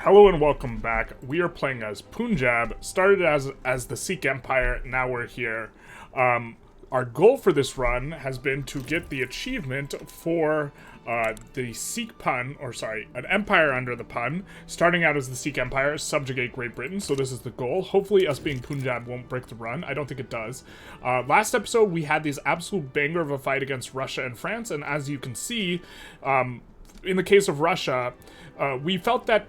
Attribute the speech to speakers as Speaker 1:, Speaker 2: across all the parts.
Speaker 1: Hello and welcome back. We are playing as Punjab, started as the Sikh Empire, now we're here. Our goal for this run has been to get the achievement for the Sikh Pun, an empire under the Pun, starting out as the Sikh Empire, subjugate Great Britain, so this is the goal. Hopefully us being Punjab won't break the run. I don't think it does. Last episode we had this absolute banger of a fight against Russia and France, and as you can see, in the case of Russia, we felt that,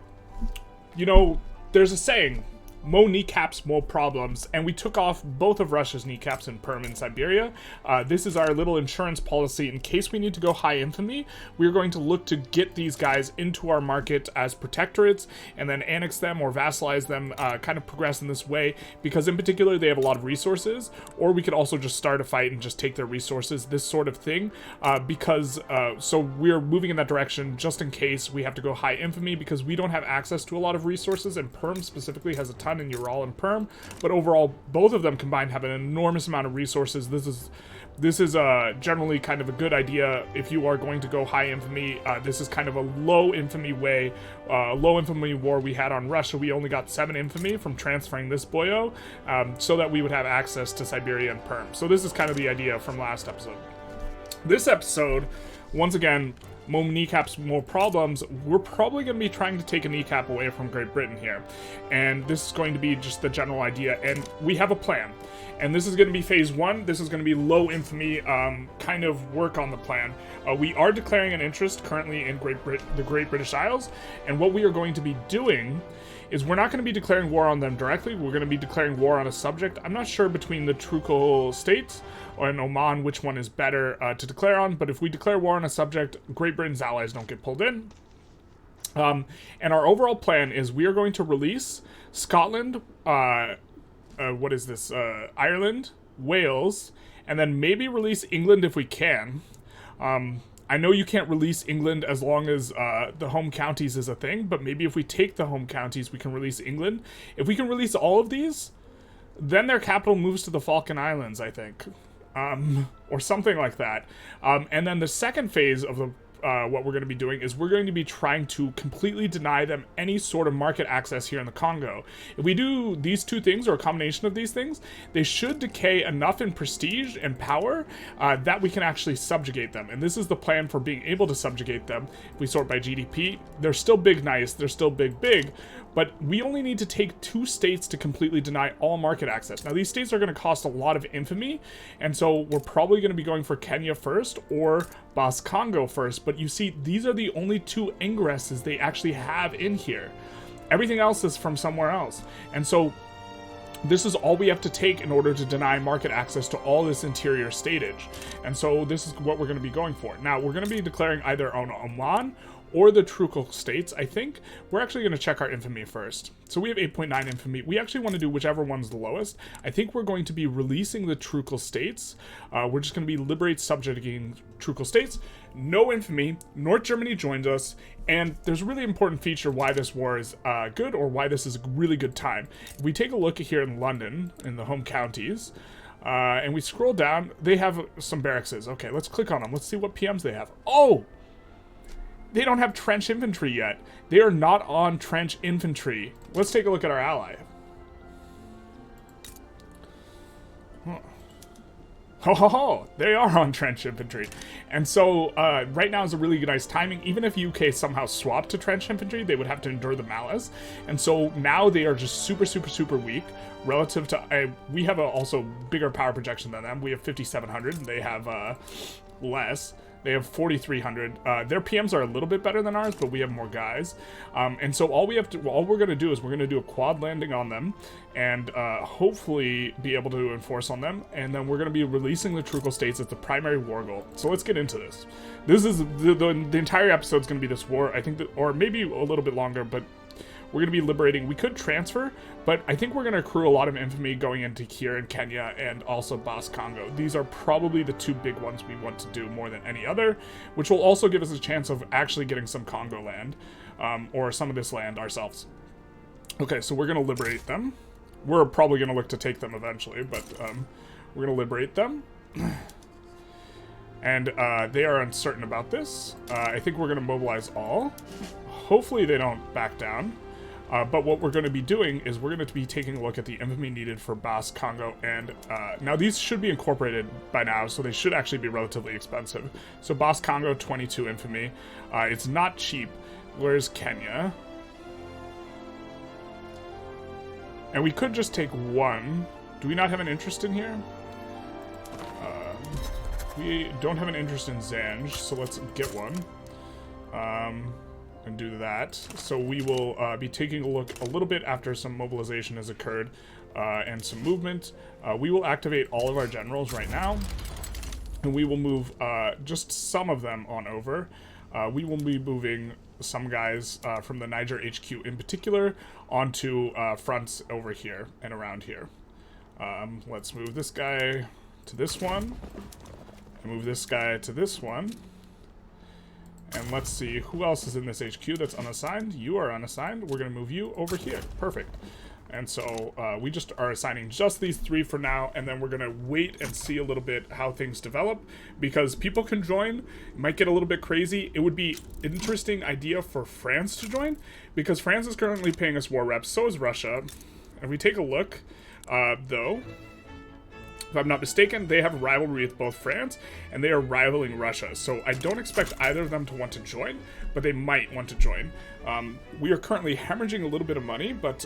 Speaker 1: you know, there's a saying, more kneecaps, more problems, and we took off both of Russia's kneecaps in Perm in Siberia. This is our little insurance policy in case we need to go high infamy. We're going to look to get these guys into our market as protectorates and then annex them or vassalize them, kind of progress in this way, because in particular they have a lot of resources, or we could also just start a fight and just take their resources, this sort of thing, so we're moving in that direction just in case we have to go high infamy, because we don't have access to a lot of resources, and Perm specifically has a ton in Ural and Perm, but overall both of them combined have an enormous amount of resources. This is generally kind of a good idea if you are going to go high infamy. This is kind of a low infamy way, low infamy war we had on Russia. We only got 7 infamy from transferring this boyo, so that we would have access to Siberia and Perm. So this is kind of the idea from last episode. This episode, once again, more kneecaps, more problems. We're probably going to be trying to take a kneecap away from Great Britain here. And this is going to be just the general idea. And we have a plan. And this is going to be phase 1. This is going to be low infamy kind of work on the plan. We are declaring an interest currently in the Great British Isles. And what we are going to be doing is we're not going to be declaring war on them directly. We're going to be declaring war on a subject. I'm not sure between the Trucial states or in Oman which one is better to declare on, but if we declare war on a subject, Great Britain's allies don't get pulled in. And our overall plan is we are going to release Scotland, Ireland, Wales, and then maybe release England if we can. I know you can't release England as long as the home counties is a thing, but maybe if we take the home counties, we can release England. If we can release all of these, then their capital moves to the Falkland Islands, I think. Or something like that. And then the second phase of the what we're going to be doing is we're going to be trying to completely deny them any sort of market access here in the Congo. If we do these two things, or a combination of these things, they should decay enough in prestige and power that we can actually subjugate them. And this is the plan for being able to subjugate them. If we sort by GDP, they're still big nice, they're still big, but we only need to take 2 states to completely deny all market access. Now, these states are going to cost a lot of infamy, and so we're probably going to be going for Kenya first, or Bas Congo first, but you see, these are the only 2 ingresses they actually have in here. Everything else is from somewhere else. And so this is all we have to take in order to deny market access to all this interior statage. And so this is what we're going to be going for. Now, we're going to be declaring either on Oman or the Trucial states, I think. We're actually going to check our infamy first. So we have 8.9 infamy. We actually want to do whichever one's the lowest. I think we're going to be releasing the Trucial states. We're just going to be liberate subjugating Trucial states. No infamy. North Germany joins us. And there's a really important feature why this war is good, or why this is a really good time. If we take a look here in London, in the home counties, and we scroll down, they have some barracks. Okay, let's click on them. Let's see what PMs they have. Oh! They don't have trench infantry yet. They are not on trench infantry. Let's take a look at our ally. Ho, they are on trench infantry. And so right now is a really nice timing. Even if UK somehow swapped to trench infantry, they would have to endure the malice. And so now they are just super weak relative to... we have also bigger power projection than them. We have 5,700 and they have less. They have 4,300. Their PMs are a little bit better than ours, but we have more guys. And so all we're going to do is we're going to do a quad landing on them and hopefully be able to enforce on them. And then we're going to be releasing the Trucial states as the primary war goal. So let's get into this. This is the entire episode is going to be this war. I think that, or maybe a little bit longer, but we're going to be liberating. We could transfer, but I think we're going to accrue a lot of infamy going into here in Kenya and also Bas Congo. These are probably the 2 big ones we want to do more than any other, which will also give us a chance of actually getting some Congo land, or some of this land ourselves. Okay, so we're going to liberate them. We're probably going to look to take them eventually, but we're going to liberate them. And they are uncertain about this. I think we're going to mobilize all. Hopefully they don't back down. But what we're going to be doing is we're going to be taking a look at the infamy needed for Basque, Congo, and now these should be incorporated by now, so they should actually be relatively expensive. So Basque, Congo, 22 infamy. It's not cheap. Where's Kenya? And we could just take one. Do we not have an interest in here? We don't have an interest in Zanj, so let's get one. And do that. So we will be taking a look a little bit after some mobilization has occurred and some movement. We will activate all of our generals right now, and we will move just some of them on over. We will be moving some guys from the Niger HQ in particular onto fronts over here and around here. Let's move this guy to this one, and move this guy to this one. And let's see, who else is in this HQ that's unassigned? You are unassigned. We're going to move you over here. Perfect. And so we just are assigning just these 3 for now, and then we're going to wait and see a little bit how things develop, because people can join. It might get a little bit crazy. It would be an interesting idea for France to join, because France is currently paying us war reps. So is Russia. If we take a look, though, if I'm not mistaken, they have a rivalry with both France, and they are rivaling Russia. So I don't expect either of them to want to join, but they might want to join. We are currently hemorrhaging a little bit of money, but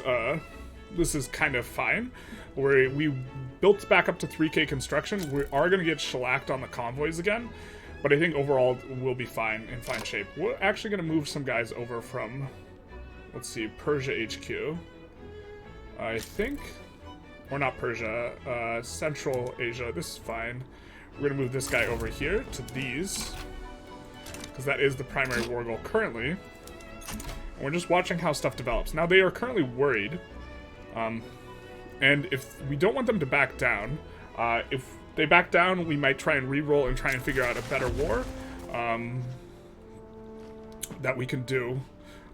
Speaker 1: this is kind of fine. We built back up to 3K construction. We are going to get shellacked on the convoys again, but I think overall we'll be fine, in fine shape. We're actually going to move some guys over from, let's see, Persia HQ. I think... Or not Persia, Central Asia. This is fine. We're going to move this guy over here to these, because that is the primary war goal currently. And we're just watching how stuff develops. Now, they are currently worried, and if we don't want them to back down, if they back down, we might try and re-roll and try and figure out a better war that we can do.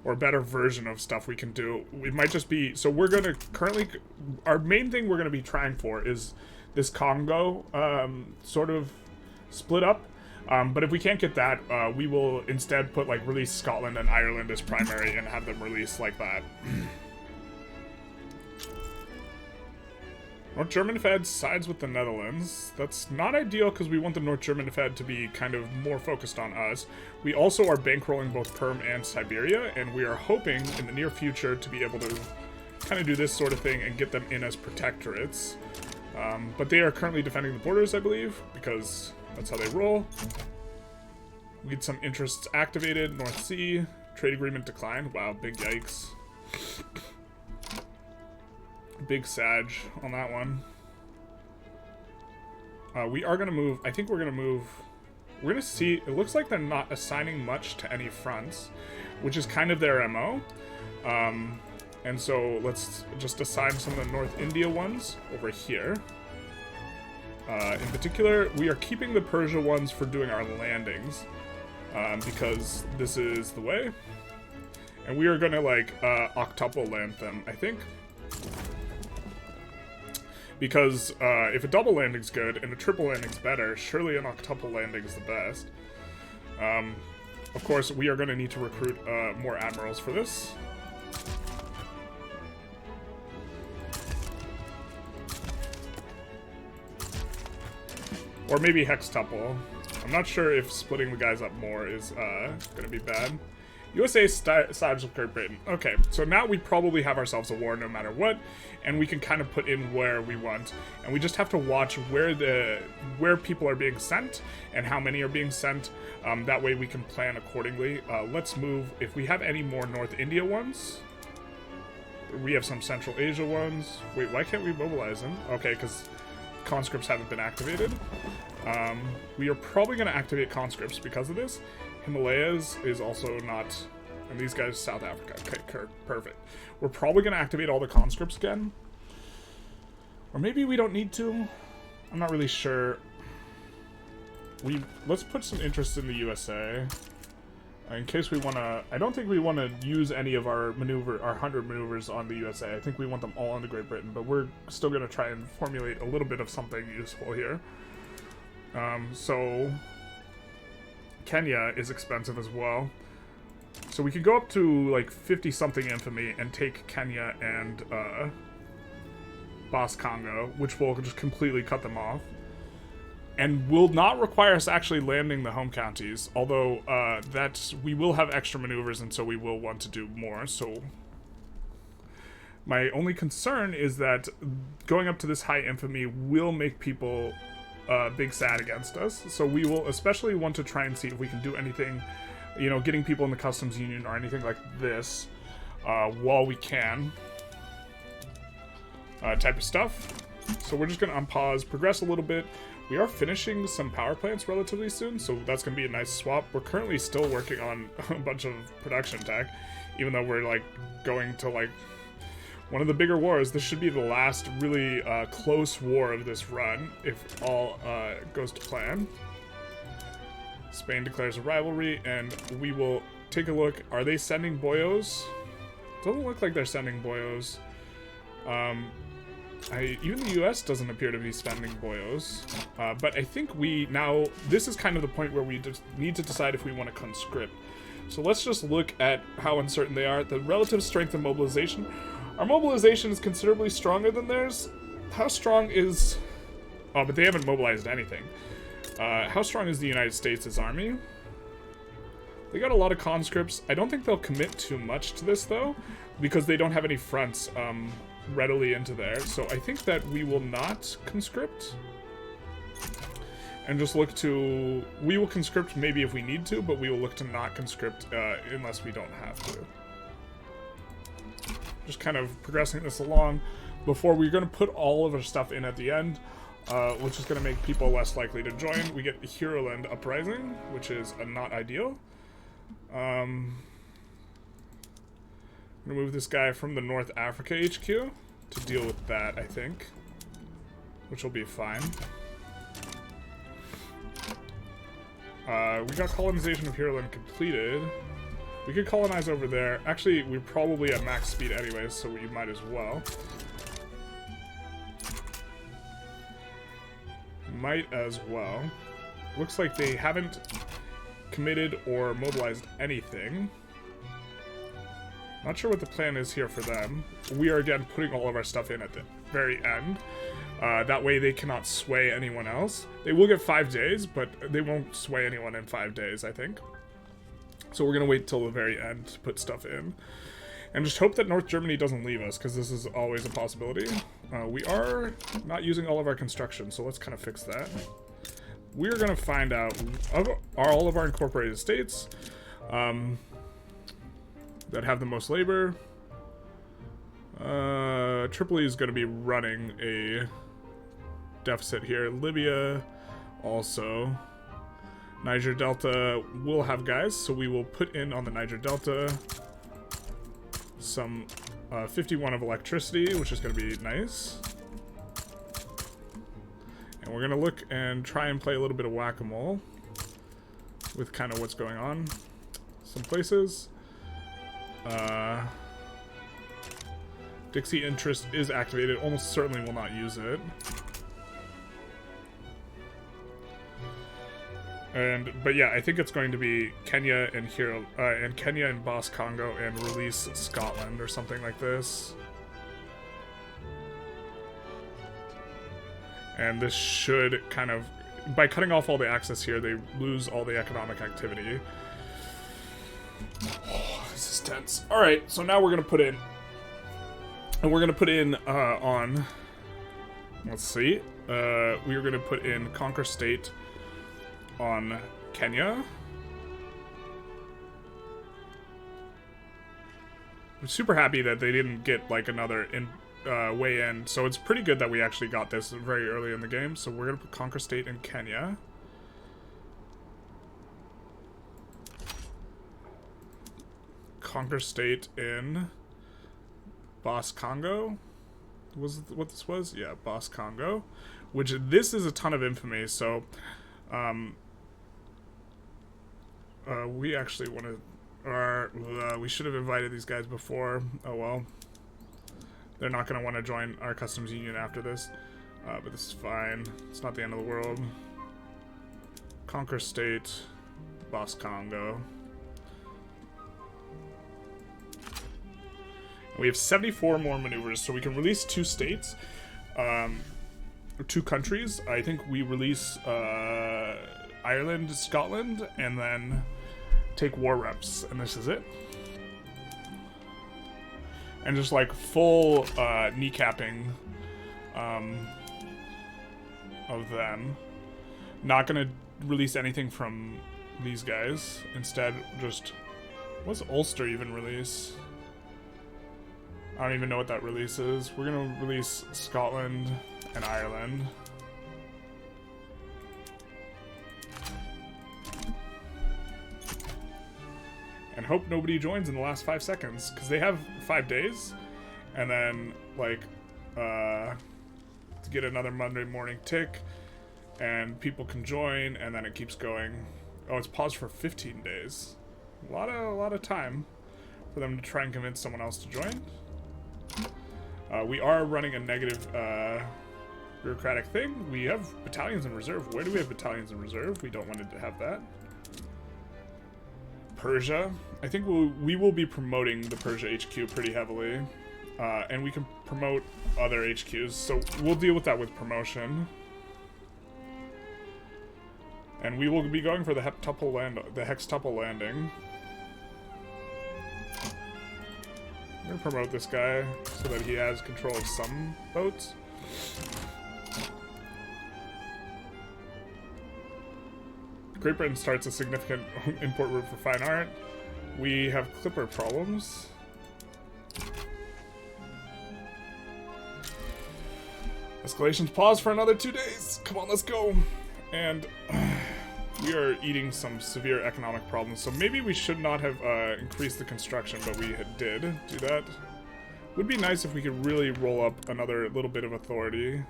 Speaker 1: Or a better version of stuff we can do. It might just be... So we're going to currently... Our main thing we're going to be trying for is this Congo sort of split up. But if we can't get that, we will instead put, like, release Scotland and Ireland as primary and have them released like that. North German Fed sides with the Netherlands. That's not ideal because we want the North German Fed to be kind of more focused on us. We also are bankrolling both Perm and Siberia, and we are hoping in the near future to be able to kind of do this sort of thing and get them in as protectorates. But they are currently defending the borders, I believe, because that's how they roll. We need some interests activated. North Sea. Trade agreement declined. Wow, big yikes. Big Sag on that one. We are going to move... I think we're going to move... We're going to see... It looks like they're not assigning much to any fronts, which is kind of their MO. And so let's just assign some of the North India ones over here. In particular, we are keeping the Persia ones for doing our landings, because this is the way. And we are going to, like, octuple land them, I think. Because if a double landing's good and a triple landing's better, surely an octuple landing's the best. Of course, we are going to need to recruit more admirals for this. Or maybe hextuple. I'm not sure if splitting the guys up more is going to be bad. USA sides with Great Britain. Okay, so now we probably have ourselves a war no matter what, and we can kind of put in where we want. And we just have to watch where people are being sent and how many are being sent. That way we can plan accordingly. Let's move, if we have any more North India ones. We have some Central Asia ones. Wait, why can't we mobilize them? Okay, because conscripts haven't been activated. We are probably going to activate conscripts because of this. Himalayas is also not... And these guys, South Africa. Okay, perfect. We're probably going to activate all the conscripts again. Or maybe we don't need to. I'm not really sure. Let's put some interest in the USA. In case we want to... I don't think we want to use any of our 100 maneuvers on the USA. I think we want them all into Great Britain. But we're still going to try and formulate a little bit of something useful here. So... Kenya is expensive as well. So we could go up to like 50-something infamy and take Kenya and Bas Congo, which will just completely cut them off. And will not require us actually landing the home counties, although we will have extra maneuvers, and so we will want to do more. So my only concern is that going up to this high infamy will make people big sad against us. So we will especially want to try and see if we can do anything, you know, getting people in the customs union or anything like this while we can. Type of stuff. So we're just going to unpause, progress a little bit. We are finishing some power plants relatively soon, so that's going to be a nice swap. We're currently still working on a bunch of production tech, even though we're like going to like one of the bigger wars. This should be the last really close war of this run, if all goes to plan. Spain declares a rivalry, and we will take a look. Are they sending boyos? Doesn't look like they're sending boyos. Even the US doesn't appear to be spending boyos, but I think this is kind of the point where we just need to decide if we want to conscript. So let's just look at how uncertain they are. The relative strength of mobilization. Our mobilization is considerably stronger than theirs. How strong is... Oh, but they haven't mobilized anything. How strong is the United States' army? They got a lot of conscripts. I don't think they'll commit too much to this, though, because they don't have any fronts readily into there. So I think that we will not conscript. And just look to... We will conscript maybe if we need to, but we will look to not conscript unless we don't have to. Just kind of progressing this along before we're going to put all of our stuff in at the end, which is going to make people less likely to join. We get the Heroland Uprising, which is not ideal. I'm going to move this guy from the North Africa HQ to deal with that, I think, which will be fine. We got colonization of Heroland completed. We could colonize over there. Actually, we're probably at max speed anyways, so we might as well. Might as well. Looks like they haven't committed or mobilized anything. Not sure what the plan is here for them. We are again putting all of our stuff in at the very end. That way they cannot sway anyone else. They will get 5 days, but they won't sway anyone in 5 days, I think. So we're going to wait till the very end to put stuff in. And just hope that North Germany doesn't leave us, because this is always a possibility. We are not using all of our construction, so let's kind of fix that. We're going to find out, are all of our incorporated states that have the most labor. Tripoli is going to be running a deficit here. Libya also. Niger Delta will have guys, so we will put in on the Niger Delta some 51 of electricity, which is going to be nice. And we're going to look and try and play a little bit of whack-a-mole with kind of what's going on some places. Dixie interest is activated. Almost certainly will not use it. But yeah, I think it's going to be Kenya and Kenya and Bas Congo and release Scotland or something like this. And this should kind of, by cutting off all the access here, they lose all the economic activity. Oh, this is tense. All right, so now we're gonna put in, and we're gonna put in on. Let's see. We are gonna put in Conquer State on Kenya. I'm super happy that they didn't get like another way in, so it's pretty good that we actually got this very early in the game. So we're gonna put Conquer State in Kenya. Conquer State in Bas Congo was what this was? Yeah, Bas Congo, which this is a ton of infamy. So we actually want to, we should have invited these guys before. Oh well. They're not going to want to join our customs union after this. But this is fine. It's not the end of the world. Conquer State. Bas Congo. We have 74 more maneuvers, so we can release 2 states, 2 countries. I think we release Ireland, Scotland, and then take war reps, and this is it. And just like full kneecapping of them. Not gonna release anything from these guys. Instead, just... What's Ulster even release? I don't even know what that release is. We're gonna release Scotland and Ireland. And hope nobody joins in the last 5 seconds, because they have 5 days. And then, like, to get another Monday morning tick, and people can join, and then it keeps going. Oh, it's paused for 15 days. A lot of time for them to try and convince someone else to join. We are running a negative bureaucratic thing. We have battalions in reserve. Where do we have battalions in reserve? We don't want to have that. Persia. I think we will be promoting the Persia HQ pretty heavily. And we can promote other HQs, so we'll deal with that with promotion. And we will be going for the hextuple landing. I'm gonna promote this guy so that he has control of some boats. Great Britain starts a significant import route for fine art. We have clipper problems. Escalation's paused for another 2 days. Come on, let's go. And we are eating some severe economic problems, so maybe we should not have increased the construction, but we did do that. Would be nice if we could really roll up another little bit of authority.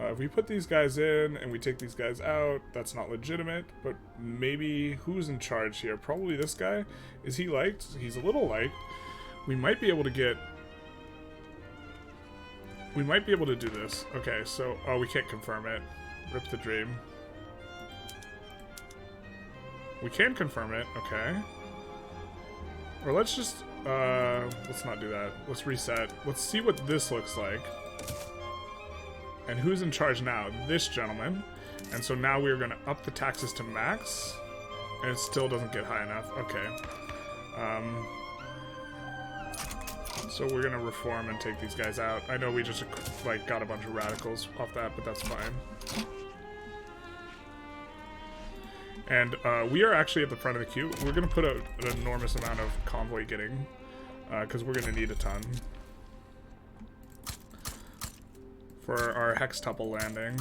Speaker 1: If we put these guys in and we take these guys out, that's not legitimate, but maybe who's in charge here? Probably this guy. Is he liked? He's a little liked. We might be able to get... We might be able to do this. Okay, so... Oh, we can't confirm it. Rip the dream. We can confirm it. Okay. Or let's just... let's not do that. Let's reset. Let's see what this looks like. And who's in charge now? This gentleman. And so now we're going to up the taxes to max. And it still doesn't get high enough. Okay. So we're going to reform and take these guys out. I know we just, like, got a bunch of radicals off that, but that's fine. And we are actually at the front of the queue. We're going to put an enormous amount of convoy getting. Because we're going to need a ton. For our hextuple landing.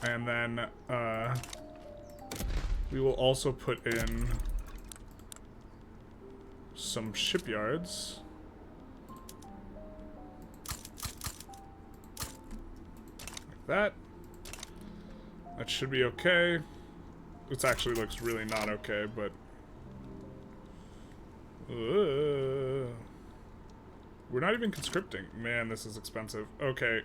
Speaker 1: And then we will also put in some shipyards. Like that. That should be okay. This actually looks really not okay, but we're not even conscripting. Man, this is expensive. Okay,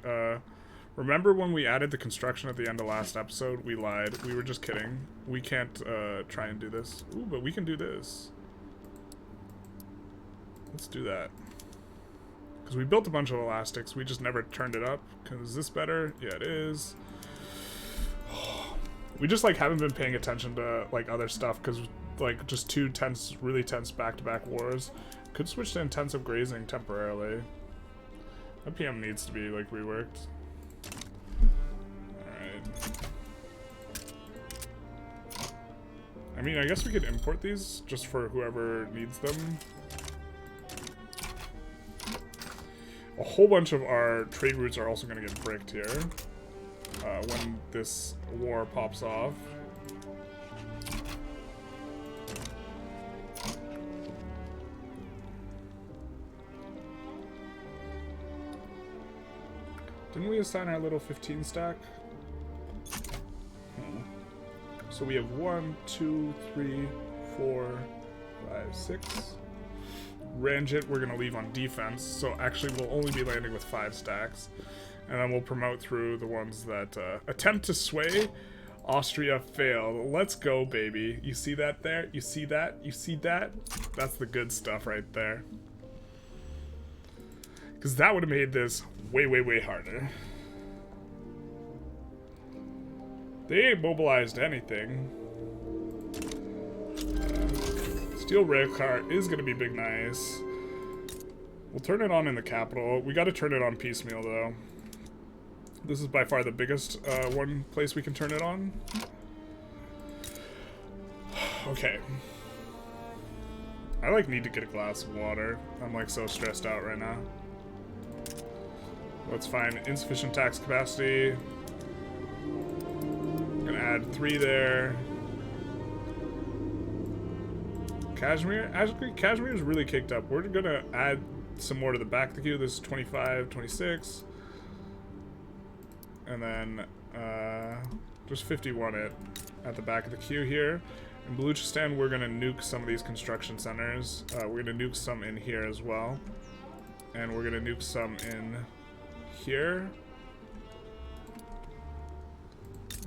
Speaker 1: remember when we added the construction at the end of last episode? We lied. We were just kidding. We can't try and do this. Ooh, but we can do this. Let's do that. Because we built a bunch of elastics. We just never turned it up. Is this better? Yeah, it is. We just, like, haven't been paying attention to, like, other stuff because, like, just 2 tense, really tense back-to-back wars. Could switch to intensive grazing temporarily. That PM needs to be, like, reworked. Alright. I mean, I guess we could import these just for whoever needs them. A whole bunch of our trade routes are also going to get bricked here. When this war pops off. Didn't we assign our little 15 stack? So we have 1, 2, 3, 4, 5, 6. Ranjit we're going to leave on defense, so actually we'll only be landing with 5 stacks. And then we'll promote through the ones that attempt to sway. Austria failed. Let's go, baby. You see that there? You see that? You see that? That's the good stuff right there. Because that would have made this way, way, way harder. They ain't mobilized anything. Steel rail car is going to be big nice. We'll turn it on in the capital. We got to turn it on piecemeal, though. This is by far the biggest one place we can turn it on. Okay. I, like, need to get a glass of water. I'm, like, so stressed out right now. That's fine. Insufficient tax capacity. Gonna add 3 there. Kashmir? Actually, Kashmir is really kicked up. We're gonna add some more to the back of the queue. This is 25, 26. And then just 51 it at the back of the queue here. In Baluchistan, we're going to nuke some of these construction centers. We're going to nuke some in here as well. And we're going to nuke some in here.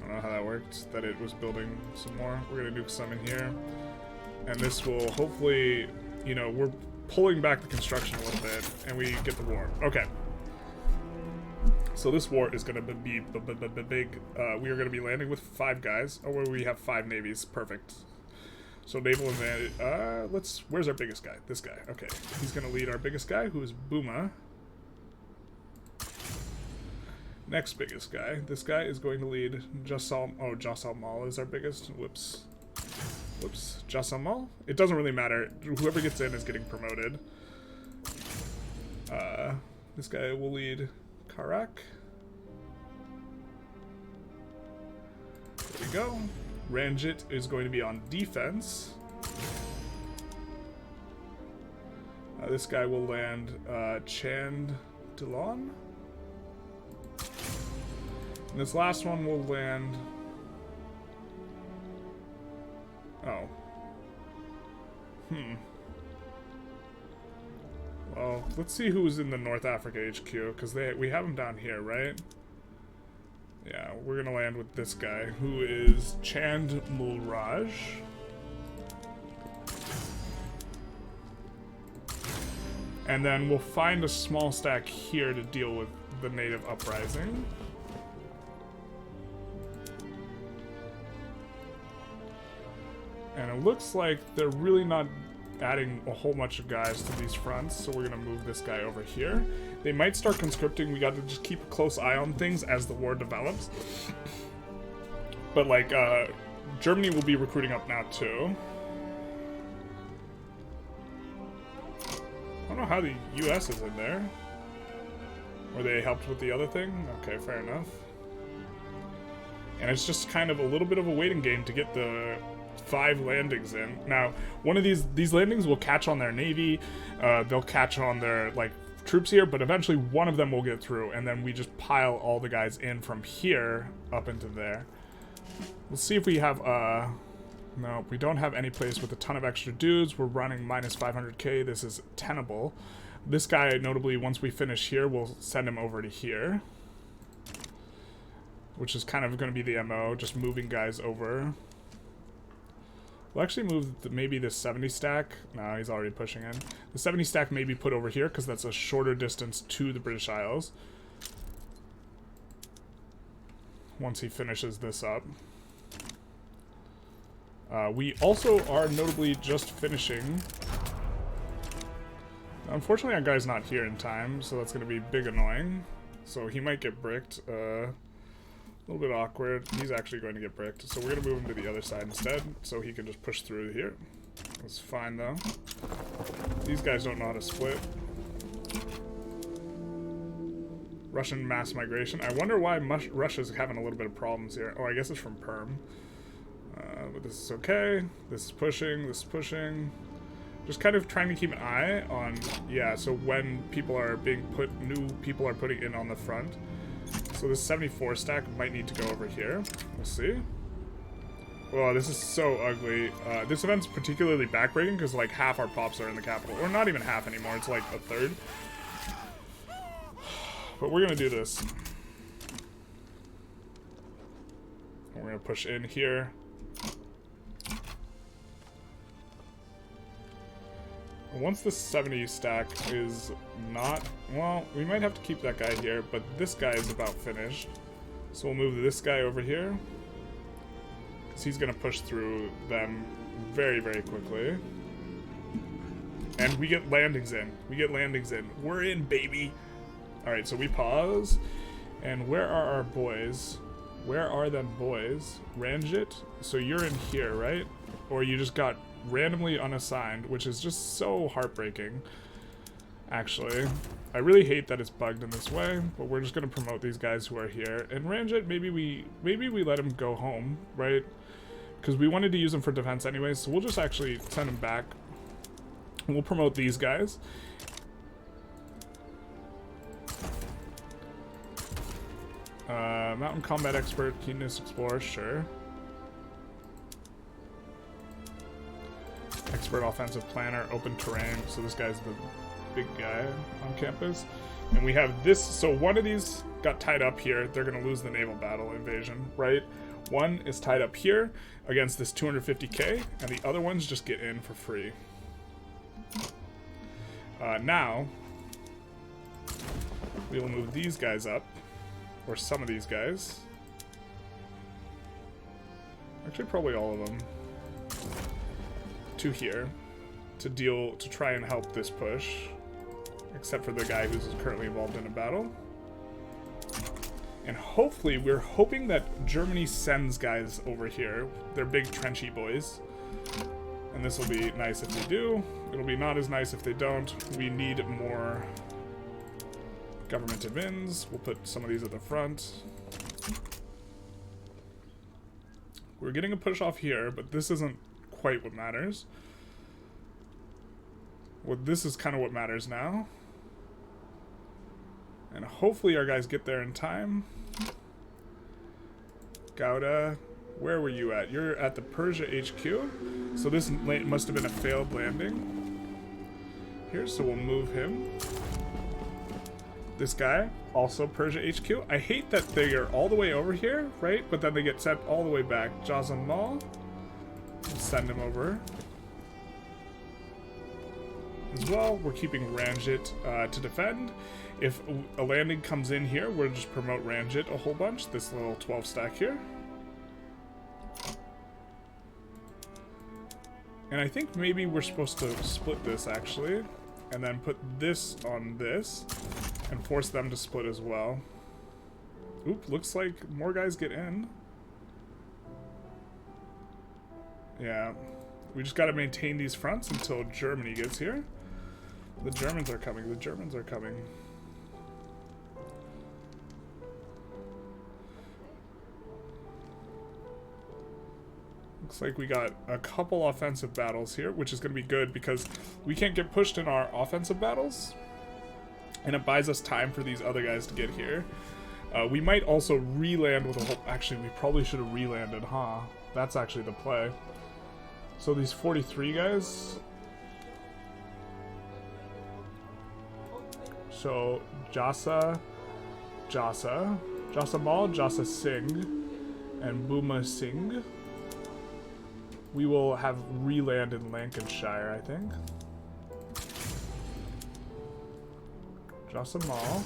Speaker 1: I don't know how that worked, that it was building some more. We're going to nuke some in here. And this will hopefully, you know, we're pulling back the construction a little bit, and we get the war. Okay. So this war is going to be big. We are going to be landing with 5 guys. Oh, where we have 5 navies. Perfect. So naval advantage. Where's our biggest guy? This guy. Okay. He's going to lead our biggest guy, who is Booma. Next biggest guy. This guy is going to lead Jasal. Oh, Jasal Mal is our biggest. Whoops. Whoops. Jasal Mal? It doesn't really matter. Whoever gets in is getting promoted. This guy will lead Karak. There we go. Ranjit is going to be on defense. This guy will land Chandilon. And this last one will land... Oh. Well, let's see who's in the North Africa HQ, because we have them down here, right? Yeah, we're gonna land with this guy, who is Chand Mulraj. And then we'll find a small stack here to deal with the native uprising. And it looks like they're really not adding a whole bunch of guys to these fronts, so we're gonna move this guy over here. They might start conscripting. We got to just keep a close eye on things as the war develops. But like, Germany will be recruiting up now too. I don't know how the US is in there. Or they helped with the other thing? Okay, fair enough. And it's just kind of a little bit of a waiting game to get the 5 landings in. Now, one of these landings will catch on their navy, they'll catch on their, like, troops here, but eventually one of them will get through, and then we just pile all the guys in from here up into there. We'll see if we have, no, we don't have any place with a ton of extra dudes. We're running minus 500k. This is tenable. This guy, notably, once we finish here, we'll send him over to here. Which is kind of going to be the MO, just moving guys over. We'll actually move maybe this 70 stack. No, he's already pushing in. The 70 stack may be put over here because that's a shorter distance to the British Isles. Once he finishes this up. We also are notably just finishing. Unfortunately, our guy's not here in time, so that's going to be big annoying. So he might get bricked. A little bit awkward. He's actually going to get bricked. So we're going to move him to the other side instead, so he can just push through here. That's fine, though. These guys don't know how to split. Russian mass migration. I wonder why Russia's having a little bit of problems here. Oh, I guess it's from Perm. But this is okay. This is pushing. This is pushing. Just kind of trying to keep an eye on, yeah, so when people are being put, new people are putting in on the front. So this 74 stack might need to go over here. We'll see. Well, this is so ugly. This event's particularly backbreaking because like half our pops are in the capital. Or not even half anymore, it's like a third. But we're gonna do this. We're going to push in here. Once this 70 stack is not... Well, we might have to keep that guy here, but this guy is about finished. So we'll move this guy over here. Because he's going to push through them very, very quickly. And we get landings in. We get landings in. We're in, baby! Alright, so we pause. And where are our boys? Where are them boys? Ranjit? So you're in here, right? Or you just got randomly unassigned, which is just so heartbreaking, actually. I really hate that it's bugged in this way, but we're just going to promote these guys who are here. And Ranjit, maybe we let him go home, right? Because we wanted to use him for defense anyways, so we'll just actually send him back. We'll promote these guys. Mountain combat expert, keenness explorer, sure. Expert offensive planner, open terrain. So this guy's the big guy on campus. And we have this. So one of these got tied up here. They're going to lose the naval battle invasion, right? One is tied up here against this 250k, and the other ones just get in for free. Now, we will move these guys up. Or some of these guys. Actually, probably all of them. To here. To try and help this push. Except for the guy who's currently involved in a battle. And hopefully, we're hoping that Germany sends guys over here. They're big trenchy boys. And this will be nice if they do. It'll be not as nice if they don't. We need more government admins. We'll put some of these at the front. We're getting a push off here, but this isn't quite what matters. Well, this is kind of what matters now. And hopefully our guys get there in time. Gouda, where were you at? You're at the Persia HQ. So this must have been a failed landing. Here, so we'll move him. This guy, also Persia HQ. I hate that they are all the way over here, right? But then they get sent all the way back. Jazamal. We'll send him over. As well, we're keeping Ranjit to defend. If a landing comes in here, we'll just promote Ranjit a whole bunch. This little 12 stack here. And I think maybe we're supposed to split this, actually. And then put this on this. And force them to split as well. Oop, looks like more guys get in. Yeah. We just gotta maintain these fronts until Germany gets here. The Germans are coming. The Germans are coming. Looks like we got a couple offensive battles here, which is going to be good because we can't get pushed in our offensive battles. And it buys us time for these other guys to get here. We might also re-land with a whole... Actually, we probably should have re-landed, huh? That's actually the play. So these 43 guys... So, Jasamal, Jasa Singh, and Buma Singh. We will have re-land in Lancashire, I think. Jasamal.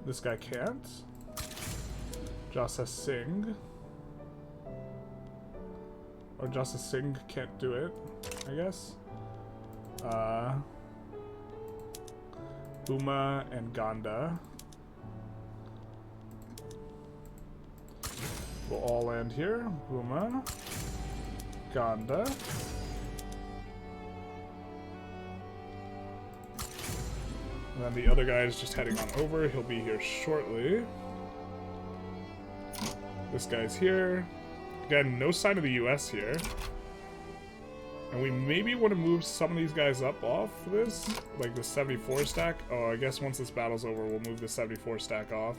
Speaker 1: This guy can't. Jasa Singh. Or Jasa Singh can't do it, I guess. Buma and Ganda. We'll all land here. Buma. Ganda. And then the other guy is just heading on over. He'll be here shortly. This guy's here. Again, no sign of the US here. And we maybe want to move some of these guys up off this. Like the 74 stack. Oh, I guess once this battle's over, we'll move the 74 stack off.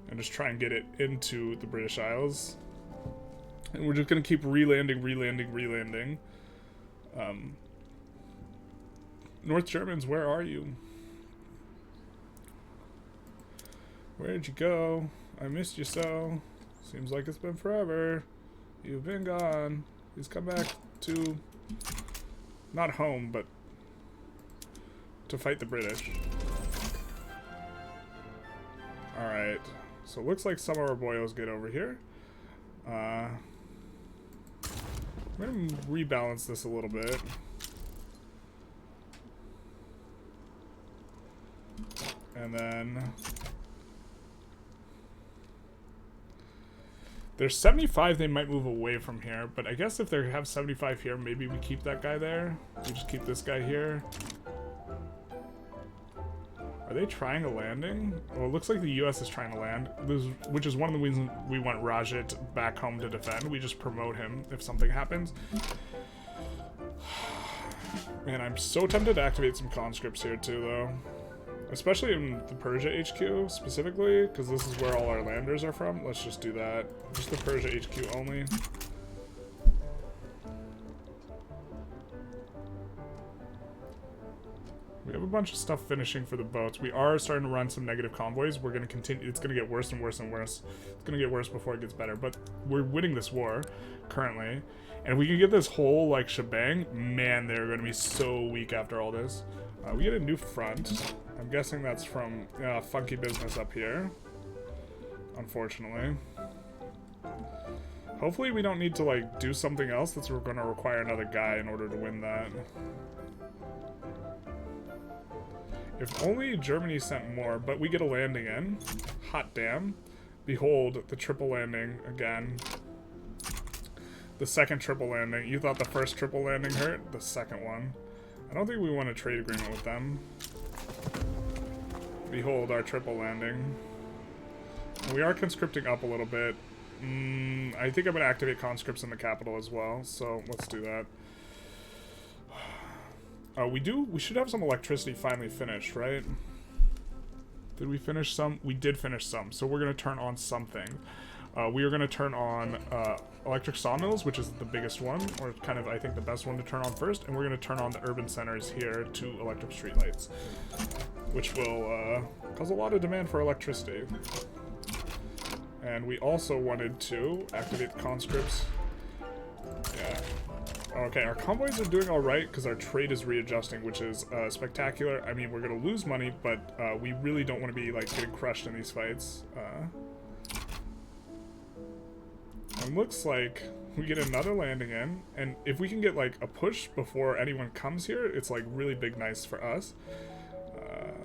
Speaker 1: And just try and get it into the British Isles. And we're just going to keep re-landing. North Germans, where are you? Where'd you go? I missed you so. Seems like it's been forever. You've been gone. Please come back to... not home, but... to fight the British. Alright. So it looks like some of our boyos get over here. I'm going to rebalance this a little bit. And then... there's 75, they might move away from here, but I guess if they have 75 here, maybe we keep that guy there. We just keep this guy here. Are they trying a landing? Well, it looks like the US is trying to land, which is one of the reasons we want Rajat back home to defend. We just promote him if something happens. Man, I'm so tempted to activate some conscripts here too, though. Especially in the Persia HQ, specifically, because this is where all our landers are from. Let's just do that. Just the Persia HQ only. We have a bunch of stuff finishing for the boats. We are starting to run some negative convoys. We're going to continue. It's going to get worse and worse and worse. It's going to get worse before it gets better. But we're winning this war, currently. And if we can get this whole, like, shebang, man, they're going to be so weak after all this. We get a new front. I'm guessing that's from funky business up here. Unfortunately. Hopefully we don't need to, like, do something else that's going to require another guy in order to win that. If only Germany sent more, but we get a landing in. Hot damn. Behold, the triple landing again. The second triple landing. You thought the first triple landing hurt? The second one. I don't think we want a trade agreement with them. Behold our triple landing. And we are conscripting up a little bit. I think I'm going to activate conscripts in the capital as well, so let's do that. We should have some electricity finally finished, right? Did we finish some? We did finish some, so we're going to turn on something. We are going to turn on electric sawmills, which is the biggest one, or kind of, I think, the best one to turn on first, and we're going to turn on the urban centers here to electric streetlights, which will cause a lot of demand for electricity. And we also wanted to activate the conscripts. Yeah. Okay, our convoys are doing alright because our trade is readjusting, which is spectacular. I mean, we're going to lose money, but we really don't want to be, like, getting crushed in these fights. It looks like we get another landing in, and if we can get, like, a push before anyone comes here, it's, like, really big nice for us.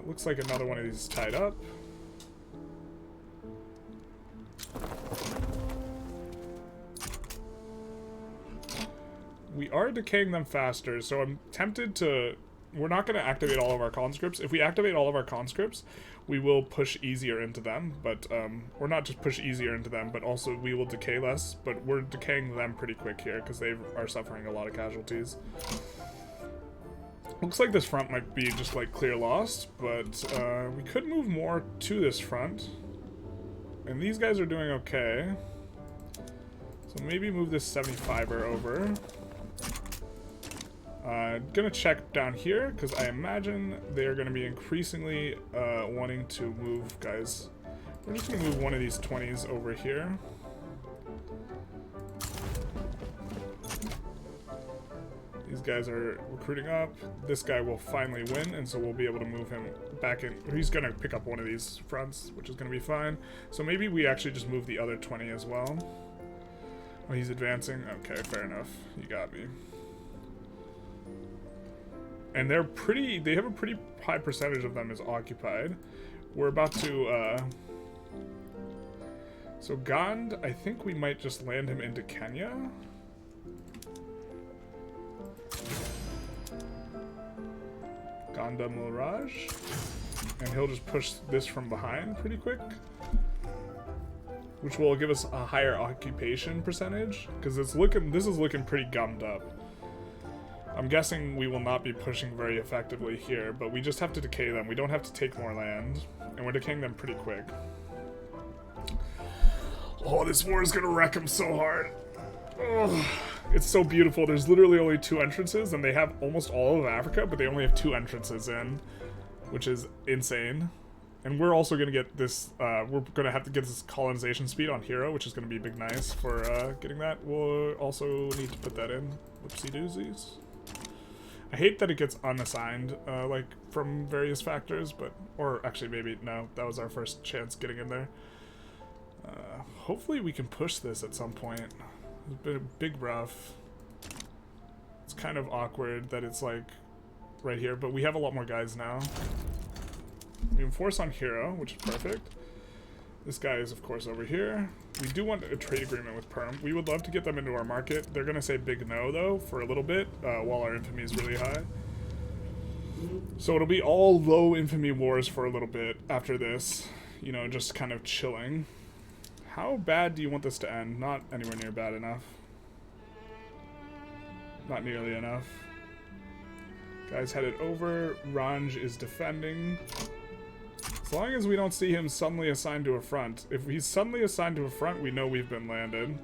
Speaker 1: Looks like another one of these is tied up. We are decaying them faster, so I'm tempted to... We're not going to activate all of our conscripts. If we activate all of our conscripts, we will push easier into them, but, or not just push easier into them, but also we will decay less, but we're decaying them pretty quick here, because they are suffering a lot of casualties. Looks like this front might be just, like, clear lost, but, we could move more to this front. And these guys are doing okay. So maybe move this 75er over. Gonna check down here, because I imagine they're gonna be increasingly wanting to move, guys. We're just gonna move one of these 20s over here. These guys are recruiting up. This guy will finally win, and so we'll be able to move him back in. He's gonna pick up one of these fronts, which is gonna be fine. So maybe we actually just move the other 20 as well. Oh, he's advancing? Okay, fair enough. You got me. And they have a pretty high percentage of them is occupied. We're about to, so Gand, I think we might just land him into Kenya. Ganda Mulraj. And he'll just push this from behind pretty quick. Which will give us a higher occupation percentage. Because this is looking pretty gummed up. I'm guessing we will not be pushing very effectively here, but we just have to decay them. We don't have to take more land, and we're decaying them pretty quick. Oh, this war is gonna wreck them so hard. Oh, it's so beautiful. There's literally only 2 entrances, and they have almost all of Africa, but they only have 2 entrances in, which is insane. And we're also going to get this, we're going to have to get this colonization speed on Hero, which is going to be big nice for getting that. We'll also need to put that in. Whoopsie doozies. I hate that it gets unassigned, like, from various factors, but, or actually maybe, no, that was our first chance getting in there. Hopefully we can push this at some point. It's been a big rough. It's kind of awkward that it's, like, right here, but we have a lot more guys now. We enforce on Hero, which is perfect. This guy is, of course, over here. We do want a trade agreement with Perm. We would love to get them into our market. They're going to say big no, though, for a little bit, while our infamy is really high. So it'll be all low infamy wars for a little bit after this. You know, just kind of chilling. How bad do you want this to end? Not anywhere near bad enough. Not nearly enough. Guys headed over. Ranj is defending. As long as we don't see him suddenly assigned to a front. If he's suddenly assigned to a front, we know we've been landed.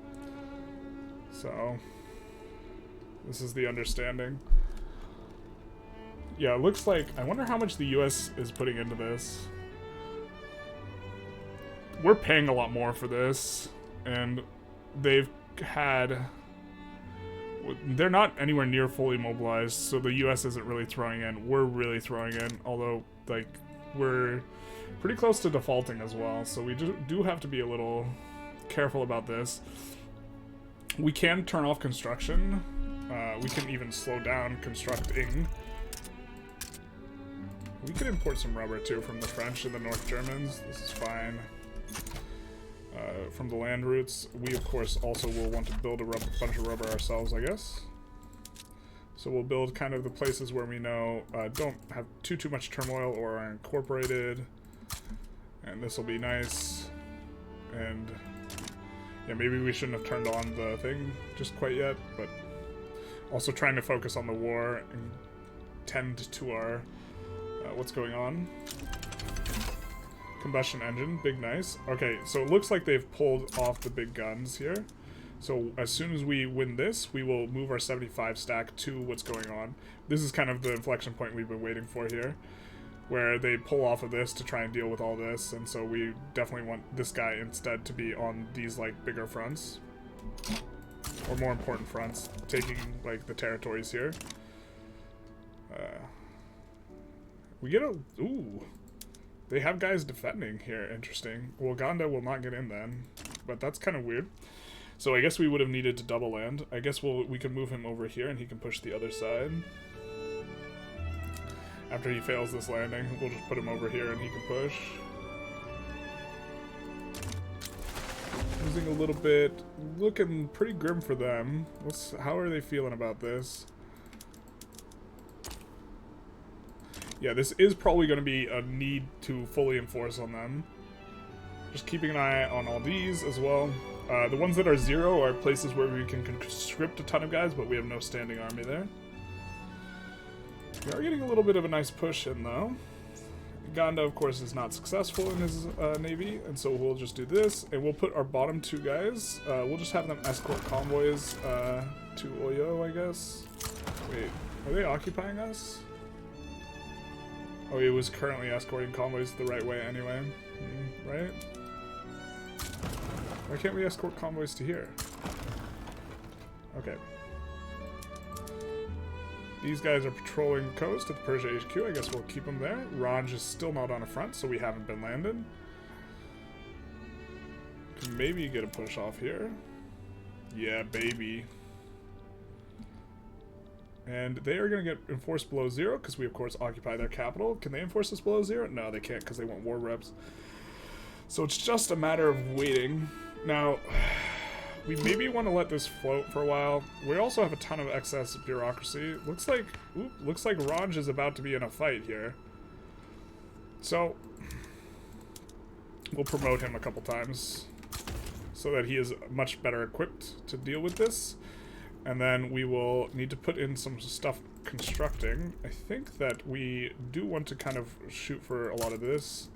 Speaker 1: So, this is the understanding. Yeah, it looks like... I wonder how much the US is putting into this. We're paying a lot more for this. And they've had... They're not anywhere near fully mobilized, so the US isn't really throwing in. We're really throwing in, although, like, we're pretty close to defaulting as well, so we do have to be a little careful about this. We can turn off construction. We can even slow down constructing. We could import some rubber, too, from the French and the North Germans. This is fine. From the land routes, we, of course, also will want to build a bunch of rubber ourselves, I guess. So we'll build kind of the places where we know don't have too much turmoil or are incorporated. And this will be nice. And yeah, maybe we shouldn't have turned on the thing just quite yet, but also trying to focus on the war and tend to our what's going on. Combustion engine, big nice. Okay, so it looks like they've pulled off the big guns here. So as soon as we win this, we will move our 75 stack to what's going on. This is kind of the inflection point we've been waiting for here, where they pull off of this to try and deal with all this, and so we definitely want this guy instead to be on these, like, bigger fronts. Or more important fronts, taking, like, the territories here. We get a... Ooh. They have guys defending here. Interesting. Waganda will not get in then, but that's kind of weird. So I guess we would have needed to double land. I guess we can move him over here and he can push the other side. After he fails this landing, we'll just put him over here and he can push. Losing a little bit. Looking pretty grim for them. How are they feeling about this? Yeah, this is probably going to be a need to fully enforce on them. Just keeping an eye on all these as well. The ones that are 0 are places where we can conscript a ton of guys, but we have no standing army there. We are getting a little bit of a nice push in, though. Uganda, of course, is not successful in his navy, and so we'll just do this, and we'll put our bottom 2 guys. We'll just have them escort convoys to Oyo, I guess. Wait, are they occupying us? Oh, he was currently escorting convoys the right way anyway, right? Why can't we escort convoys to here? Okay. These guys are patrolling the coast at the Persia HQ. I guess we'll keep them there. Ranj is still not on a front, so we haven't been landed. Can maybe get a push off here. Yeah, baby. And they are going to get enforced below 0 because we, of course, occupy their capital. Can they enforce us below 0? No, they can't because they want war reps. So it's just a matter of waiting. Now, we maybe want to let this float for a while. We also have a ton of excess bureaucracy. Looks like Ranj is about to be in a fight here. So, we'll promote him a couple times so that he is much better equipped to deal with this. And then we will need to put in some stuff constructing. I think that we do want to kind of shoot for a lot of this.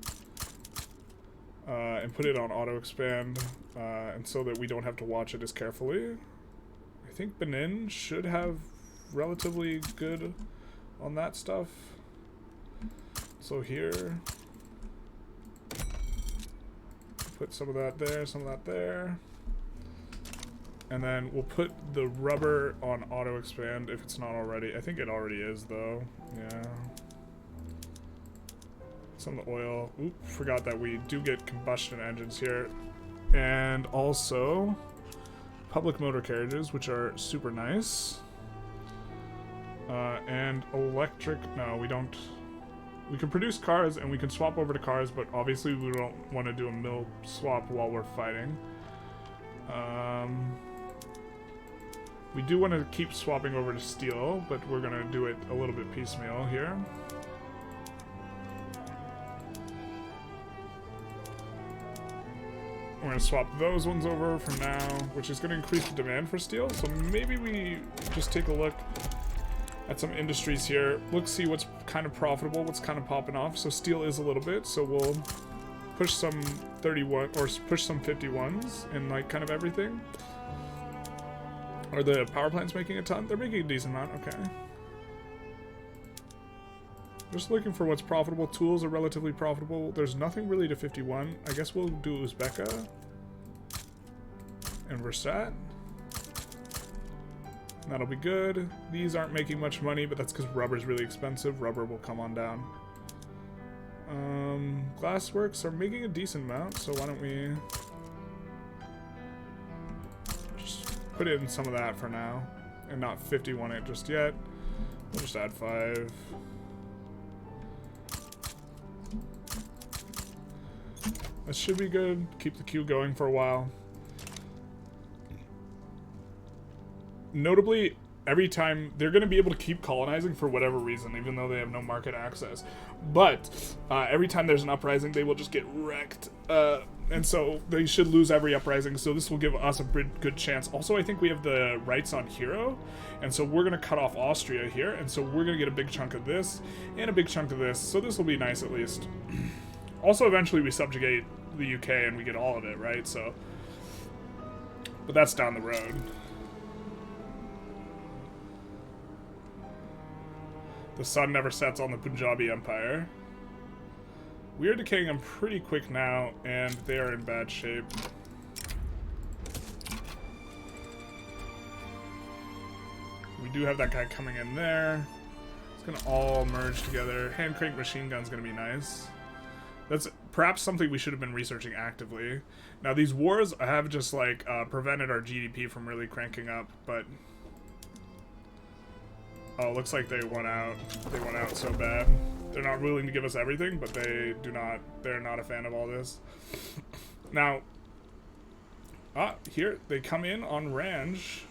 Speaker 1: And put it on auto-expand. And so that we don't have to watch it as carefully. I think Benin should have relatively good on that stuff. So here... Put some of that there, some of that there. And then we'll put the rubber on auto expand if it's not already. I think it already is though. Yeah. Some of the oil. Oop, forgot that we do get combustion engines here. And also public motor carriages, which are super nice. And electric, no, we don't. We can produce cars and we can swap over to cars, but obviously we don't want to do a mill swap while we're fighting. We do want to keep swapping over to steel, but we're going to do it a little bit piecemeal here. We're going to swap those ones over for now, which is going to increase the demand for steel. So maybe we just take a look at some industries here. Look, see what's kind of profitable, what's kind of popping off. So steel is a little bit, so we'll push some 31 or push some 51s in like kind of everything. Are the power plants making a ton? They're making a decent amount, okay. Just looking for what's profitable. Tools are relatively profitable. There's nothing really to 51. I guess we'll do Uzbeka and Versat. That'll be good. These aren't making much money, but that's because rubber's really expensive. Rubber will come on down. Glassworks are making a decent amount, so why don't we just put in some of that for now and not 51 it just yet. We'll just add 5. That should be good. Keep the queue going for a while. Notably, every time they're going to be able to keep colonizing for whatever reason, even though they have no market access. But every time there's an uprising, they will just get wrecked. And so they should lose every uprising. So this will give us a good chance. Also, I think we have the rights on Hero. And so we're going to cut off Austria here. And so we're going to get a big chunk of this and a big chunk of this. So this will be nice at least. Also, eventually we subjugate the UK and we get all of it, right? So, but that's down the road. The sun never sets on the Punjabi Empire. We are decaying them pretty quick now, and they are in bad shape. We do have that guy coming in there. It's gonna all merge together. Hand crank machine gun's gonna be nice. That's perhaps something we should have been researching actively. Now these wars have just like prevented our GDP from really cranking up, but oh, looks like they won out. They won out so bad. They're not willing to give us everything, but they're not a fan of all this. Now, here they come in on Ranj,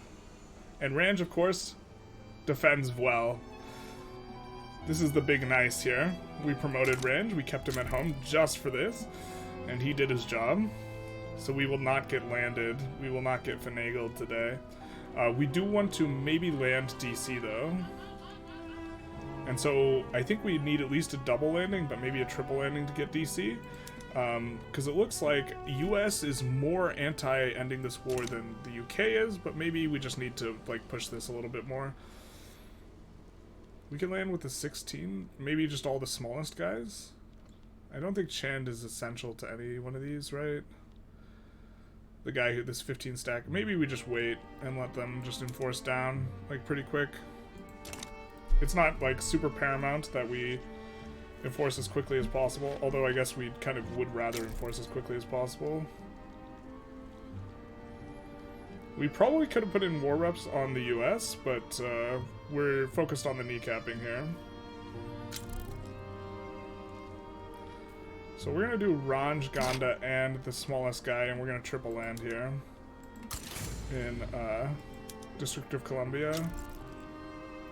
Speaker 1: and Ranj, of course, defends well. This is the big nice here. We promoted Ranj. We kept him at home just for this, and he did his job. So we will not get landed. We will not get finagled today. We do want to maybe land DC though. And so I think we need at least a double landing, but maybe a triple landing to get DC. Because it looks like US is more anti-ending this war than the UK is, but maybe we just need to like push this a little bit more. We can land with the 16, maybe just all the smallest guys. I don't think Chand is essential to any one of these, right? The guy who, this 15 stack, maybe we just wait and let them just enforce down, like, pretty quick. It's not, like, super paramount that we enforce as quickly as possible, although I guess we kind of would rather enforce as quickly as possible. We probably could have put in war reps on the US, but we're focused on the kneecapping here. So we're going to do Ranj, Ganda, and the smallest guy, and we're going to triple land here in District of Columbia.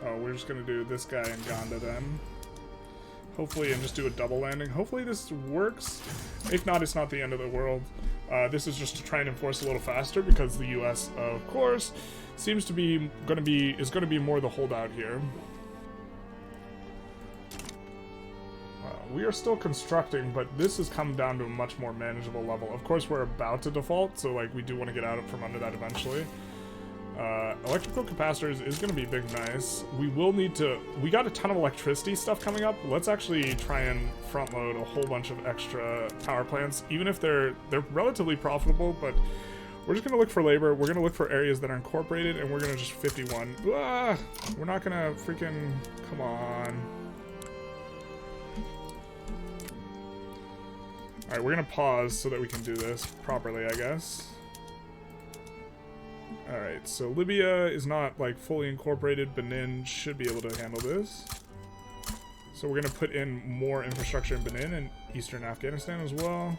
Speaker 1: Oh, we're just going to do this guy and Ganda then. Hopefully, and just do a double landing. Hopefully this works. If not, it's not the end of the world. This is just to try and enforce a little faster because the US, of course, seems to be is going to be more the holdout here. We are still constructing, but this has come down to a much more manageable level. Of course, we're about to default, so like we do want to get out from under that eventually. Electrical capacitors is going to be big nice. We will need to... We got a ton of electricity stuff coming up. Let's actually try and front load a whole bunch of extra power plants, even if they're relatively profitable, but we're just going to look for labor. We're going to look for areas that are incorporated, and we're going to just 51. Ah, we're not going to freaking... Come on. Alright, we're going to pause so that we can do this properly, I guess. Alright, so Libya is not, like, fully incorporated. Benin should be able to handle this. So we're going to put in more infrastructure in Benin and eastern Afghanistan as well.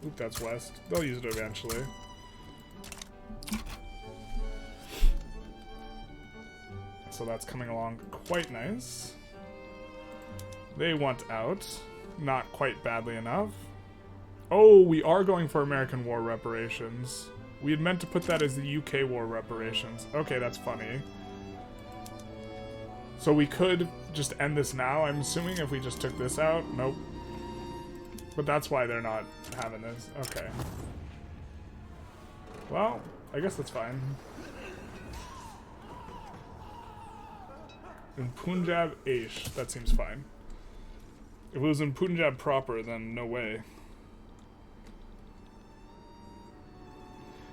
Speaker 1: Oop, that's west. They'll use it eventually. So that's coming along quite nice. They want out. Not quite badly enough. Oh, we are going for American war reparations. We had meant to put that as the UK war reparations. Okay, that's funny. So we could just end this now, I'm assuming, if we just took this out. Nope. But that's why they're not having this. Okay. Well, I guess that's fine. In Punjab, Aish. That seems fine. If it was in Punjab proper, then no way.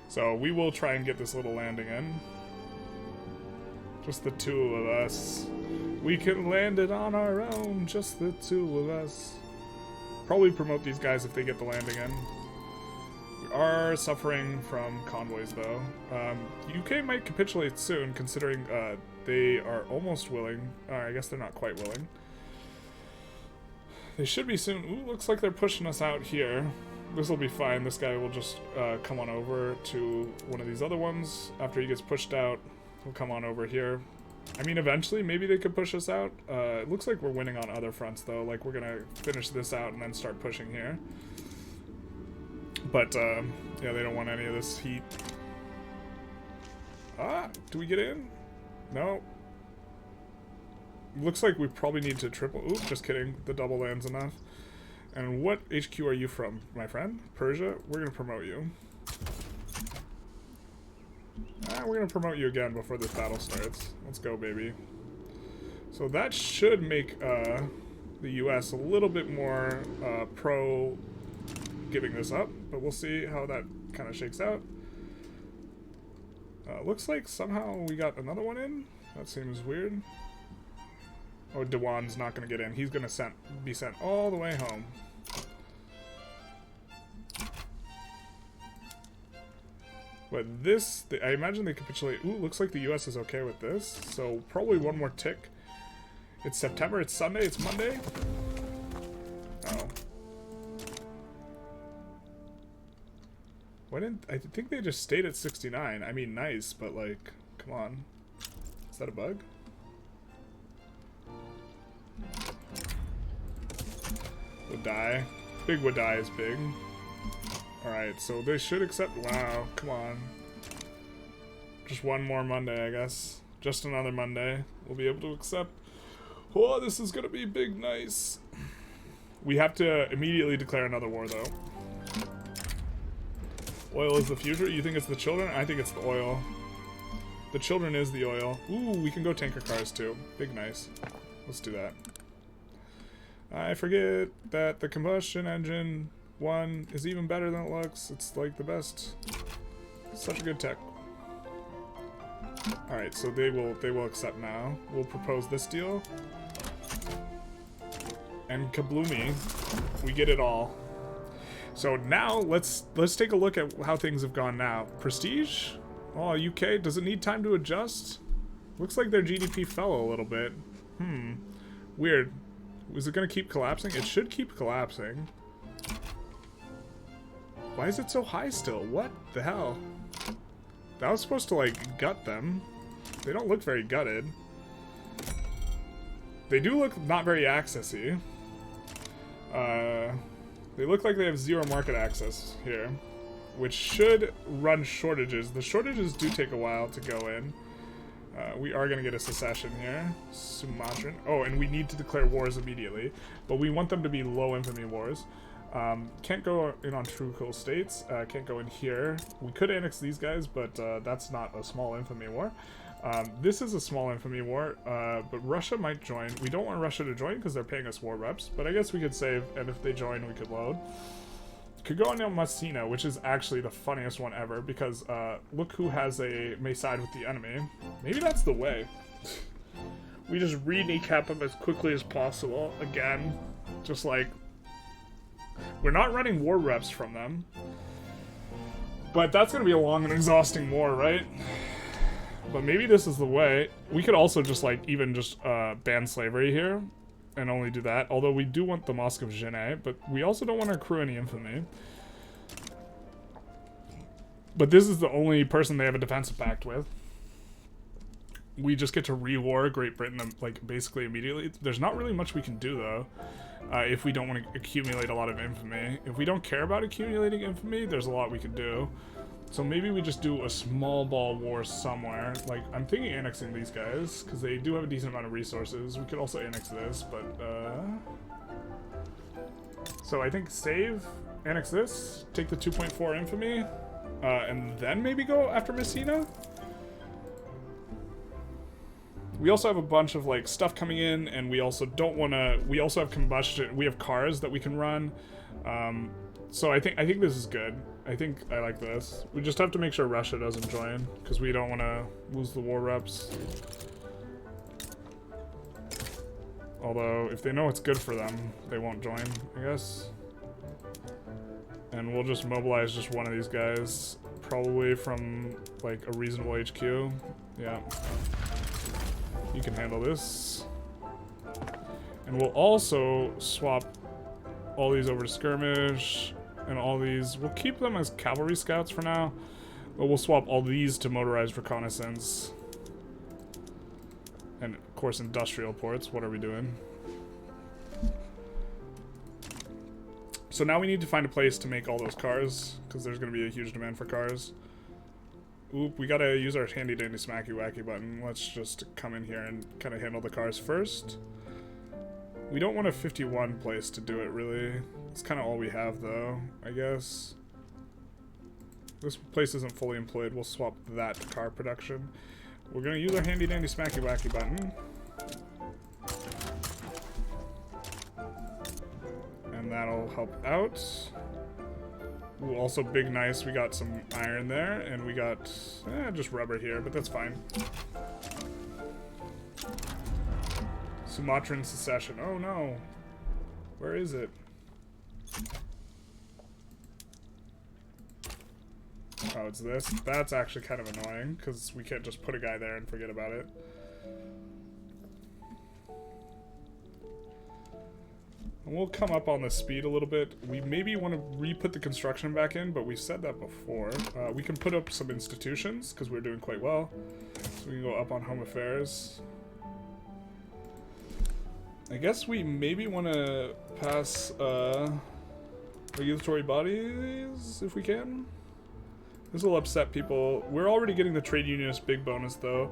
Speaker 1: So we will try and get this little landing in. Just the two of us. We can land it on our own, just the two of us. Probably promote these guys if they get the landing in. We are suffering from convoys, though. The UK might capitulate soon, considering they are almost willing. I guess they're not quite willing. They should be soon. Ooh, looks like they're pushing us out here. This will be fine. This guy will just come on over to one of these other ones. After he gets pushed out, he'll come on over here. I mean, eventually, maybe they could push us out. It looks like we're winning on other fronts, though. Like, we're going to finish this out and then start pushing here. But, yeah, they don't want any of this heat. Ah, do we get in? No. Looks like we probably need to triple... Oop, just kidding. The double land's enough. And what HQ are you from, my friend? Persia? We're going to promote you. We're going to promote you again before this battle starts. Let's go, baby. So that should make the US a little bit more pro giving this up. But we'll see how that kind of shakes out. Looks like somehow we got another one in. That seems weird. Oh, Dewan's not going to get in. He's going to be sent all the way home. But this, I imagine they capitulate. Ooh, looks like the US is okay with this. So probably one more tick. It's September, it's Sunday, it's Monday. Oh. Why didn't, I think they just stayed at 69. I mean, nice, but like, come on. Is that a bug? Would die. Big would die is big. Alright, so they should accept... Wow, come on. Just one more Monday, I guess. Just another Monday. We'll be able to accept... Oh, this is gonna be big nice. We have to immediately declare another war, though. Oil is the future? You think it's the children? I think it's the oil. The children is the oil. Ooh, we can go tanker cars, too. Big nice. Let's do that. I forget that the combustion engine... one is even better than it looks. It's like the best. Such a good tech. Alright, so they will accept now. We'll propose this deal. And kabloomy. We get it all. So now let's take a look at how things have gone now. Prestige? Oh, UK, does it need time to adjust? Looks like their GDP fell a little bit. Weird. Is it gonna keep collapsing? It should keep collapsing. Why is it so high still? What the hell? That was supposed to, like, gut them. They don't look very gutted. They do look not very accessy. They look like they have zero market access here, which should run shortages. The shortages do take a while to go in. We are going to get a secession here. Sumatran. Oh, and we need to declare wars immediately, but we want them to be low infamy wars. Can't go in on true cool states. Can't go in here. We could annex these guys, but that's not a small infamy war. This is a small infamy war, but Russia might join. We don't want Russia to join because they're paying us war reps, but I guess we could save, and if they join, we could load. Could go on Messina, which is actually the funniest one ever, because look who may side with the enemy. Maybe that's the way. We just re-kneecap them as quickly as possible. Again, just like... We're not running war reps from them. But that's going to be a long and exhausting war, right? But maybe this is the way. We could also just, like, even just ban slavery here. And only do that. Although we do want the Mosque of Djenne. But we also don't want to accrue any infamy. But this is the only person they have a defensive pact with. We just get to re-war Great Britain, like, basically immediately. There's not really much we can do, though, if we don't want to accumulate a lot of infamy. If we don't care about accumulating infamy, there's a lot we could do. So maybe we just do a small ball war somewhere. Like, I'm thinking annexing these guys, because they do have a decent amount of resources. We could also annex this, but, So I think save, annex this, take the 2.4 infamy, and then maybe go after Messina? We also have a bunch of, like, stuff coming in, and we also don't want to... We also have combustion... We have cars that we can run. So I think this is good. I think I like this. We just have to make sure Russia doesn't join, because we don't want to lose the war reps. Although, if they know it's good for them, they won't join, I guess. And we'll just mobilize just one of these guys, probably from, like, a reasonable HQ. Yeah. You can handle this. And we'll also swap all these over to skirmish, and all these... We'll keep them as cavalry scouts for now, but we'll swap all these to motorized reconnaissance. And, of course, industrial ports. What are we doing? So now we need to find a place to make all those cars, because there's going to be a huge demand for cars. Oop, we gotta use our handy dandy smacky wacky button. Let's just come in here and kind of handle the cars first. We don't want a 51 place to do it, really. It's kind of all we have, though, I guess. This place isn't fully employed. We'll swap that to car production. We're gonna use our handy dandy smacky wacky button. And that'll help out. Ooh, also big nice, we got some iron there, and we got just rubber here, but that's fine. Sumatran secession. Oh no. Where is it? Oh, it's this. That's actually kind of annoying, because we can't just put a guy there and forget about it. And we'll come up on the speed a little bit. We maybe want to re-put the construction back in, but we've said that before. We can put up some institutions, because we're doing quite well. So we can go up on home affairs. I guess we maybe want to pass regulatory bodies, if we can. This will upset people. We're already getting the trade unionist big bonus, though.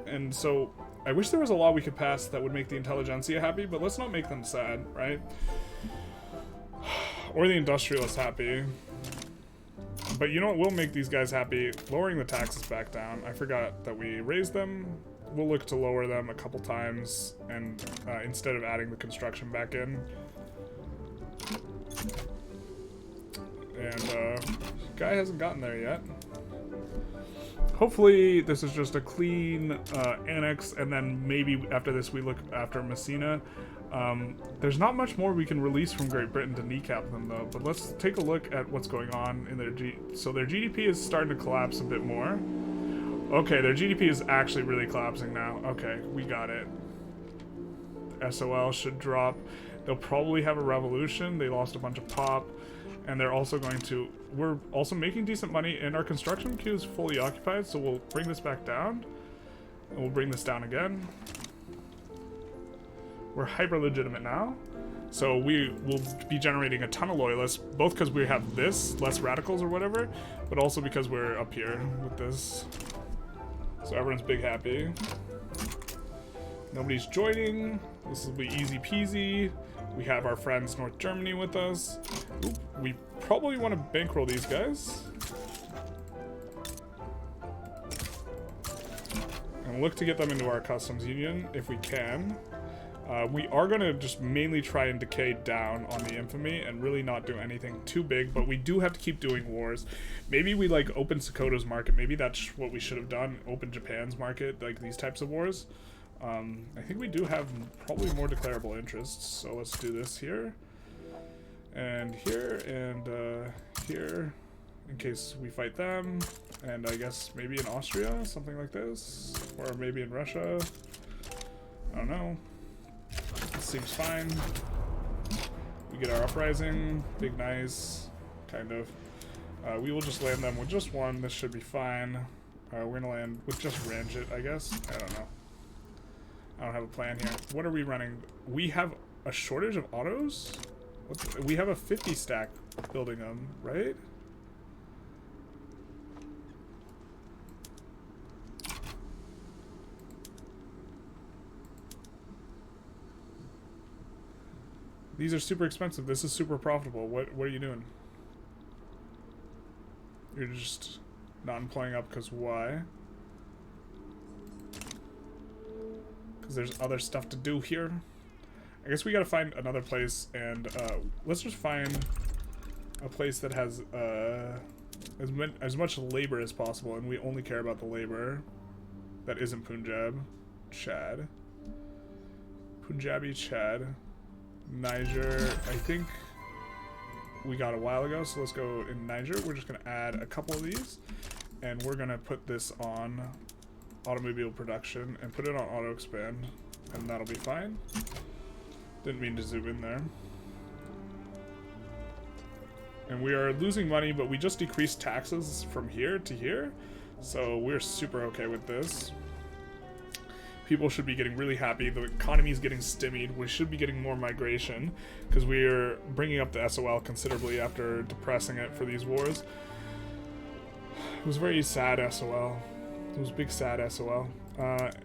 Speaker 1: And so... I wish there was a law we could pass that would make the Intelligentsia happy, but let's not make them sad, right? Or the Industrialists happy. But you know what will make these guys happy? Lowering the taxes back down. I forgot that we raised them. We'll look to lower them a couple times, and instead of adding the construction back in. And guy hasn't gotten there yet. Hopefully this is just a clean annex, and then maybe after this we look after Messina. There's not much more we can release from Great Britain to kneecap them, though, but let's take a look at what's going on in their So their GDP is starting to collapse a bit more. Okay, their GDP is actually really collapsing now. Okay, we got it. SOL should drop. They'll probably have a revolution. They lost a bunch of pop. And they're also going to... We're also making decent money, and our construction queue is fully occupied, so we'll bring this back down. And we'll bring this down again. We're hyper-legitimate now. So we will be generating a ton of loyalists, both because we have this, less radicals or whatever, but also because we're up here with this. So everyone's big happy. Nobody's joining. This will be easy peasy. We have our friends North Germany with us. Oop, we probably want to bankroll these guys. And look to get them into our customs union if we can. We are going to just mainly try and decay down on the infamy and really not do anything too big, but we do have to keep doing wars. Maybe we like open Sokoto's market. Maybe that's what we should have done. Open Japan's market, like these types of wars. I think we do have probably more declarable interests, so let's do this here. And here, and here, in case we fight them. And I guess maybe in Austria, something like this. Or maybe in Russia. I don't know. This seems fine. We get our uprising. Big nice. Kind of. We will just land them with just one. This should be fine. We're gonna land with just Ranjit, I guess. I don't know. I don't have a plan here. What are we running? We have a shortage of autos? We have a 50 stack building them, right? These are super expensive. This is super profitable. What are you doing? You're just not employing up because why? Because there's other stuff to do here. I guess we gotta find another place, and let's just find a place that has as much labor as possible, and we only care about the labor that isn't Punjab. Chad. Punjabi, Chad. Niger, I think we got a while ago, so let's go in Niger. We're just gonna add a couple of these, and we're gonna put this on automobile production and put it on auto expand, and that'll be fine. Didn't mean to zoom in there. And we are losing money, but we just decreased taxes from here to here, so we're super okay with this. People should be getting really happy. The economy is getting stymied. We should be getting more migration because we are bringing up the SOL considerably after depressing it for these wars. It was very sad SOL. It was big sad SOL.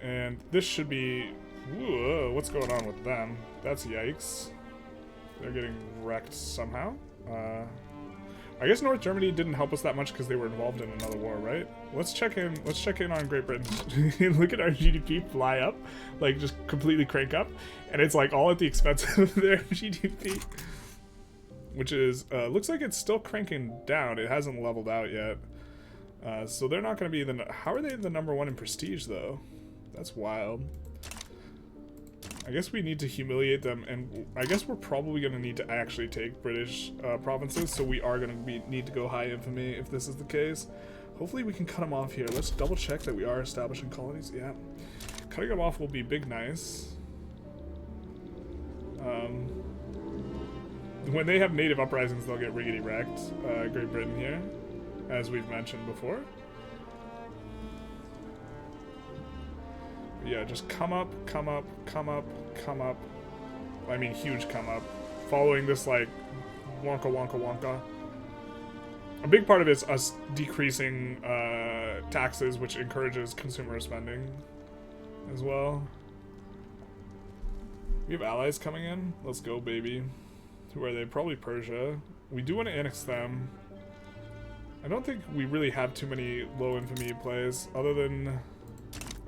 Speaker 1: And this should be... Whoa, what's going on with them? That's yikes. They're getting wrecked somehow. I guess North Germany didn't help us that much because they were involved in another war, right? Let's check in on Great Britain. Look at our GDP fly up, like just completely crank up, and it's like all at the expense of their GDP, which is looks like it's still cranking down. It hasn't leveled out yet, so they're not going to be how are they the #1 in prestige though? That's wild. I guess we need to humiliate them, and I guess we're probably going to need to actually take British provinces, so we are going to need to go high infamy if this is the case. Hopefully we can cut them off here. Let's double check that we are establishing colonies. Yeah. Cutting them off will be big nice. When they have native uprisings, they'll get riggedy wrecked. Great Britain here, as we've mentioned before. Yeah, just come up, come up, come up, come up. I mean, huge come up. Following this, like, wonka, wonka, wonka. A big part of it is us decreasing taxes, which encourages consumer spending as well. We have allies coming in. Let's go, baby. Who are they? Probably Persia. We do want to annex them. I don't think we really have too many low infamy plays, other than...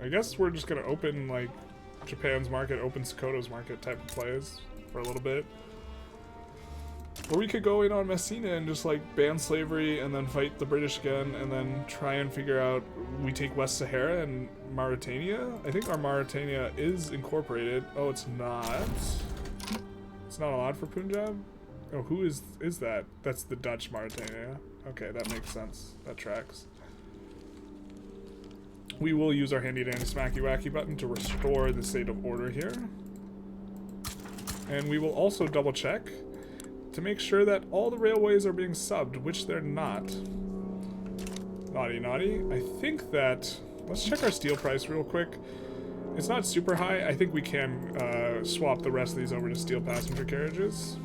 Speaker 1: I guess we're just gonna open like Japan's market, open Sokoto's market type of plays for a little bit. Or we could go in on Messina and just like ban slavery and then fight the British again and then try and figure out we take West Sahara and Mauritania. I think our Mauritania is incorporated. Oh, it's not. It's not allowed for Punjab? Oh, who is that? That's the Dutch Mauritania. Okay, that makes sense. That tracks. We will use our handy dandy smacky wacky button to restore the state of order here. And we will also double check to make sure that all the railways are being subbed, which they're not. Naughty, naughty. I think that... Let's check our steel price real quick. It's not super high. I think we can swap the rest of these over to steel passenger carriages.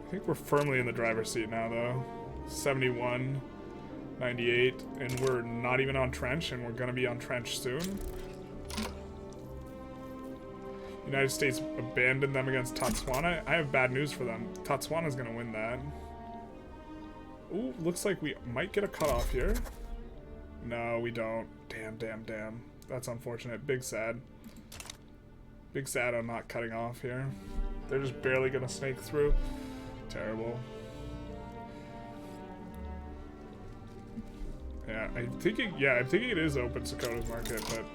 Speaker 1: I think we're firmly in the driver's seat now, though. 71, 98, and we're not even on trench, and we're gonna be on trench soon. United States abandoned them against Botswana. I have bad news for them. Botswana's gonna win that. Ooh, looks like we might get a cutoff here. No, we don't. Damn, damn, damn. That's unfortunate. Big sad. Big sad I'm not cutting off here. They're just barely gonna snake through. Terrible. Yeah, I'm thinking it is open Sokoto's market, but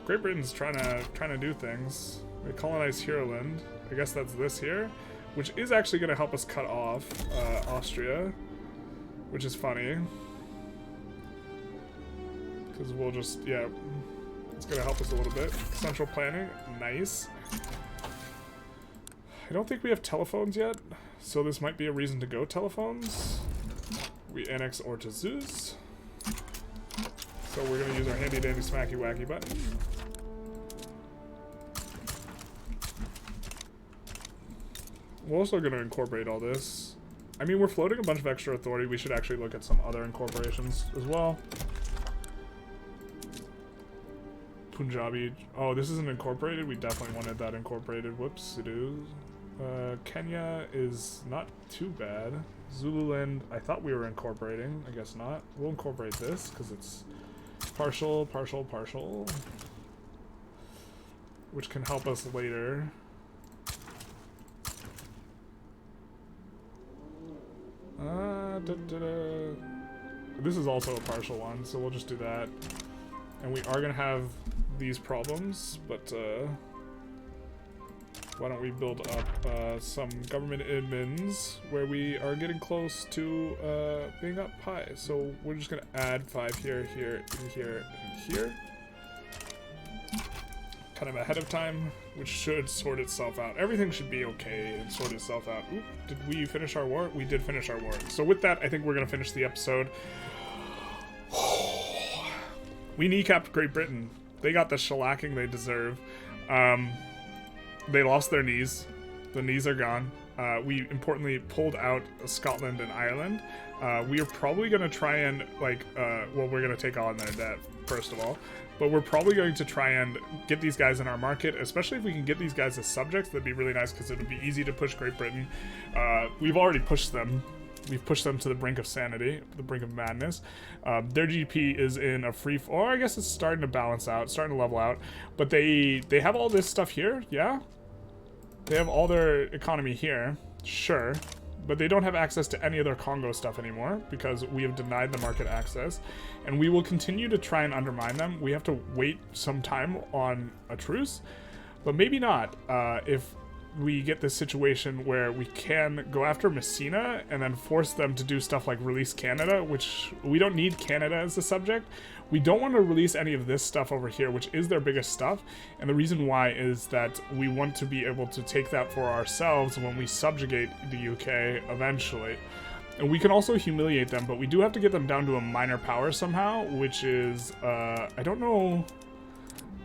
Speaker 1: Great Britain's trying to do things. They colonized Heerland. I guess that's this here, which is actually going to help us cut off Austria, which is funny. Because we'll just, yeah, it's going to help us a little bit. Central planning, nice. I don't think we have telephones yet, so this might be a reason to go telephones. We annex Ortazuz. So we're going to use our handy dandy smacky wacky button. We're also going to incorporate all this. I mean, we're floating a bunch of extra authority. We should actually look at some other incorporations as well. Punjabi. Oh, this isn't incorporated? We definitely wanted that incorporated. Whoops, it is. Kenya is not too bad. Zululand, I thought we were incorporating. I guess not. We'll incorporate this because it's partial, partial, partial. Which can help us later. This is also a partial one, so we'll just do that. And we are going to have these problems, but why don't we build up some government admins where we are getting close to being up high. So we're just going to add 5 here, here, and here, and here. Kind of ahead of time, which should sort itself out. Everything should be okay and sort itself out. Oop, did we finish our war? We did finish our war. So with that, I think we're going to finish the episode. We kneecapped Great Britain. They got the shellacking they deserve. They lost their knees. The knees are gone. We importantly pulled out Scotland and Ireland. We are probably going to try and, like, well, we're going to take on their debt, first of all. But we're probably going to try and get these guys in our market, especially if we can get these guys as subjects. That'd be really nice because it would be easy to push Great Britain. We've already pushed them. We've pushed them to the brink of sanity, the brink of madness. Their GDP is in a free, or I guess it's starting to balance out, starting to level out. But they have all this stuff here, yeah? They have all their economy here, sure. But they don't have access to any of their Congo stuff anymore because we have denied the market access. And we will continue to try and undermine them. We have to wait some time on a truce, but maybe not. If we get this situation where we can go after Messina and then force them to do stuff like release Canada, which we don't need Canada as a subject. We don't want to release any of this stuff over here, which is their biggest stuff. And the reason why is that we want to be able to take that for ourselves when we subjugate the UK eventually. And we can also humiliate them, but we do have to get them down to a minor power somehow, which is, I don't know,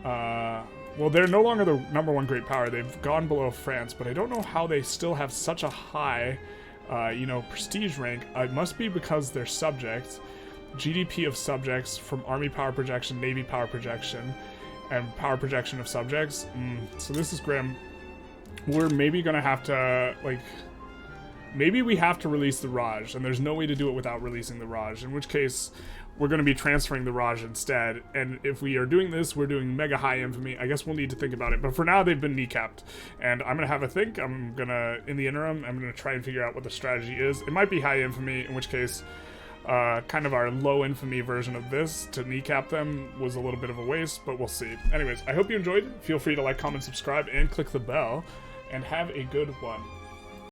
Speaker 1: well, they're no longer the #1 great power. They've gone below France, but I don't know how they still have such a high, prestige rank. It must be because they're subjects. GDP of subjects from army power projection, navy power projection, and power projection of subjects. So this is grim. We're maybe going to have to, maybe we have to release the Raj, and there's no way to do it without releasing the Raj, in which case we're going to be transferring the Raj instead. And if we are doing this, we're doing mega high infamy. I guess we'll need to think about it. But for now, they've been kneecapped. And I'm going to have a think. I'm going to, in the interim, I'm going to try and figure out what the strategy is. It might be high infamy, in which case, kind of our low infamy version of this to kneecap them was a little bit of a waste, but we'll see. Anyways, I hope you enjoyed. Feel free to like, comment, subscribe, and click the bell. And have a good one.